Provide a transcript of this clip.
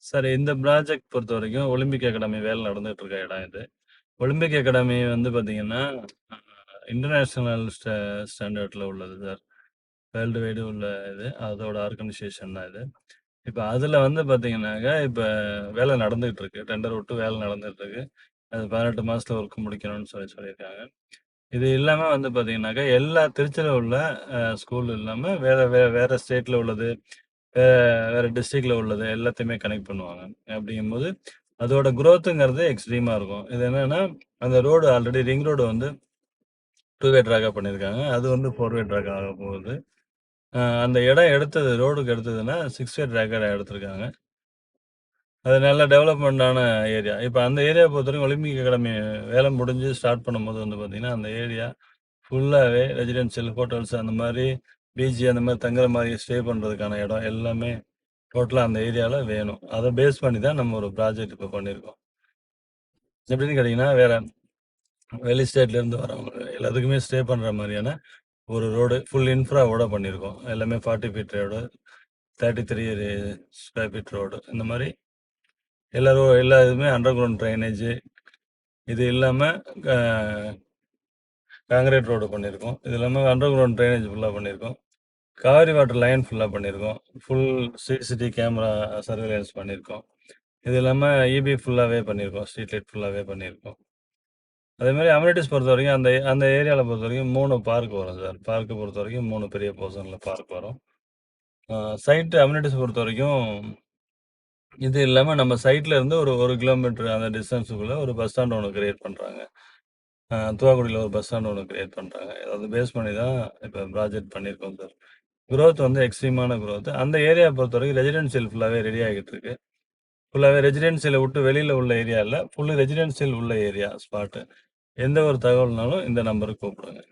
Sir இந்த project பொறுத்தவரைக்கும் Olympic academy வேலை நடந்துட்டு இருக்க இடம் இது. ஒலிம்பிக் அகாடமி வந்து பார்த்தீங்கன்னா, அ இன்டர்நேஷனல் ஸ்டாண்டர்ட்ல உள்ளது சார். வேர்ல்டு வைடு உள்ள இது. அதோட ஆர்கனைசேஷன் தான் இது. இப்ப அதுல வந்து பார்த்தீங்கன்னாக்க, இப்ப வேலை நடந்துகிட்டு இருக்கு. டெண்டர் விட்டு வேலை நடந்துட்டு இருக்கு. அது 18 மாசத்துல ஒர்க் முடிக்கணும்னு சொல்லியிருக்காங்க. இது இல்லாம வந்து பார்த்தீங்கன்னாக்கா, எல்லா திருச்சியில உள்ள ஸ்கூல் இல்லாம வேற ஸ்டேட்ல உள்ளது, வே வேற டிஸ்ட்ரிக்ட்ல உள்ளது எல்லாத்தையுமே கனெக்ட் பண்ணுவாங்க. அப்படிங்கும்போது, அதோட குரோத்துங்கிறது எக்ஸ்ட்ரீமா இருக்கும். இது என்னன்னா, அந்த ரோடு ஆல்ரெடி ரிங் ரோடு வந்து 2 வே ட்ராக்கா பண்ணியிருக்காங்க. அது வந்து 4 வே ட்ராக் ஆக போகுது. அந்த இடம் எடுத்தது ரோடுக்கு எடுத்ததுன்னா 6 வே ட்ராக்கா எடுத்திருக்காங்க. அது நல்ல டெவலப்மெண்டான ஏரியா. இப்ப அந்த ஏரியாவ பொறுத்தவரைக்கும் ஒலிம்பிக் அகாடமி வேலை முடிஞ்சு ஸ்டார்ட் பண்ணும்போது வந்து பார்த்தீங்கன்னா, அந்த ஏரியா ஃபுல்லாவே ரெசிடென்ஷியல், ஹோட்டல்ஸ் அந்த மாரி, பிஜி அந்த மாரி தங்குற மாரி ஸ்டே பண்றதுக்கான இடம் எல்லாமே டோட்டலா அந்த ஏரியால வேணும். அத பேஸ் பண்ணி தான் நம்ம ஒரு ப்ராஜெக்ட் இப்ப பண்ணியிருக்கோம். எப்படின்னு கேட்டீங்கன்னா, வேற வெளி ஸ்டேட்லேருந்து வரவங்க எல்லாத்துக்குமே ஸ்டே பண்ற மாரியான ஒரு ரோடு ஃபுல் இன்ஃப்ராவோட பண்ணியிருக்கோம். எல்லாமே 40 feet road, 33 square feet road. இந்த மாரி எல்லா இதுவுமே அண்டர் கிரவுண்ட் ட்ரைனேஜ் இது இல்லாம அ கான்கிரீட் ரோடு பண்ணியிருக்கோம். இது இல்லாம அண்டர் கிரவுண்ட் ட்ரைனேஜ் ஃபுல்லா பண்ணியிருக்கோம். காவிரி வாட்டர் லைன் ஃபுல்லா பண்ணியிருக்கோம். ஃபுல் சிசிடிவி கேமரா சர்வேலன்ஸ் பண்ணியிருக்கோம். இது இல்லாம ஈபி ஃபுல்லாவே பண்ணியிருக்கோம். ஸ்ட்ரீட் லைட் ஃபுல்லாவே பண்ணியிருக்கோம். அதேமாரி அம்யூனிட்டீஸ் பொறுத்தவரைக்கும் அந்த அந்த ஏரியால பொறுத்தவரைக்கும் 3 பார்க் வரும் சார். பார்க்க பொறுத்தவரைக்கும் 3 பெரிய போர்ஷன்ல பார்க் வரும். சைட் அம்யூனிட்டீஸ் பொறுத்தவரைக்கும் இது இல்லாம நம்ம சைட்ல இருந்து ஒரு 1 கிலோமீட்டர் அந்த டிஸ்டன்ஸுக்குள்ள ஒரு பஸ் ஸ்டாண்ட் ஒண்ணு கிரியேட் பண்றாங்க. துவாக்குடியில ஒரு பஸ் ஸ்டாண்ட் ஒண்ணு கிரியேட் பண்றாங்க. அத பேஸ் பண்ணி தான் இப்ப ப்ராஜெக்ட் பண்ணியிருக்கோம் சார். குரோத் வந்து எக்ஸ்ட்ரீமான குரோத். அந்த ஏரியா பொறுத்தவரைக்கும் ரெசிடென்ஷியல் ஃபுல்லாவே ரெடி ஆகிட்டு இருக்கு. ஃபுல்லாவே ரெசிடென்ஷியல விட்டு வெளியில உள்ள ஏரியா இல்ல. ஃபுல்லி ரெசிடென்ஷியல் உள்ள ஏரியா ஸ்பாட்டு. எந்த ஒரு தகவல்னாலும் இந்த நம்பருக்கு கூப்பிடுங்க.